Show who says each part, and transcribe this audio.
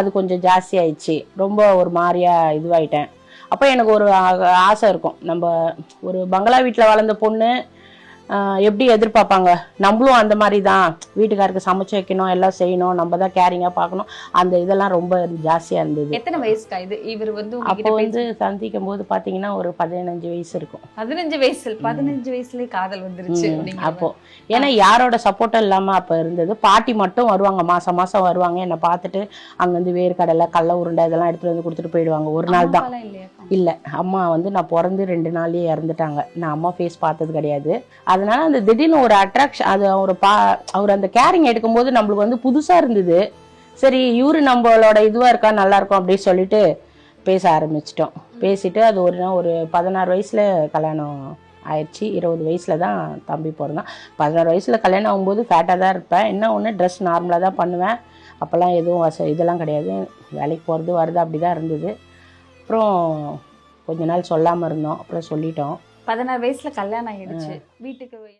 Speaker 1: அது கொஞ்சம் ஜாஸ்தி ஆயிடுச்சு. ரொம்ப ஒரு மாதிரியா இதுவாயிட்டேன். அப்போ எனக்கு ஒரு ஆசை இருக்கும், நம்ம ஒரு பங்களா வீட்டில் வளர்ந்த பொண்ணு எப்படி எதிர்பார்ப்பாங்க, நம்மளும் அந்த மாதிரி தான் வீட்டுக்காருக்கு சமைச்சு வைக்கணும், எல்லாம் செய்யணும், நம்ம தான் கேரிங்காக பார்க்கணும். அந்த இதெல்லாம் ரொம்ப ஜாஸ்தியாக இருந்தது.
Speaker 2: எத்தனை வயசுக்கா இது இவர் வந்து
Speaker 1: அப்போ வந்து சந்திக்கும் போது பார்த்தீங்கன்னா ஒரு 15 வயசு இருக்கும்.
Speaker 2: 15 வயசுலயே காதல் வந்துருச்சு
Speaker 1: அப்போ. ஏன்னா யாரோட சப்போர்ட்டும் இல்லாமல் அப்போ இருந்தது. பாட்டி மட்டும் வருவாங்க, மாதம் மாதம் வருவாங்க, என்னை பார்த்துட்டு அங்கேருந்து வேர்க்கடலை கடலை உருண்டை இதெல்லாம் எடுத்துகிட்டு வந்து கொடுத்துட்டு போயிடுவாங்க. ஒரு நாள் தான் இல்லை, அம்மா வந்து நான் பிறந்து 2 நாள்லேயே இறந்துட்டாங்க. நான் அம்மா ஃபேஸ் பார்த்தது கிடையாது. அதனால அந்த திடீர்னு ஒரு அட்ராக்ஷன், அது அவர் அந்த கேரிங் எடுக்கும்போது நம்மளுக்கு வந்து புதுசாக இருந்தது. சரி இவரு நம்மளோட இதுவாக இருக்கா, நல்லா இருக்கும் அப்படின்னு சொல்லிட்டு பேச ஆரம்பிச்சிட்டோம். பேசிட்டு அது ஒரு 16 வயசில் கல்யாணம் ஆயிடுச்சு. 20 வயசில் தான் தம்பி பிறந்தான். 16 வயசில் கல்யாணம் ஆகும்போது ஃபேட்டாக தான் இருப்பேன். என்ன ஒன்று ட்ரெஸ் நார்மலாக தான் பண்ணுவேன். அப்போல்லாம் எதுவும் இதெல்லாம் கிடையாது. வேலைக்கு போகிறது வருது அப்படி தான் இருந்தது. அப்புறம் கொஞ்ச நாள் சொல்லாமல் இருந்தோம், அப்புறம் சொல்லிட்டோம்.
Speaker 2: 16 வயசுல கல்யாணம் ஆயிடுச்சு வீட்டுக்கு.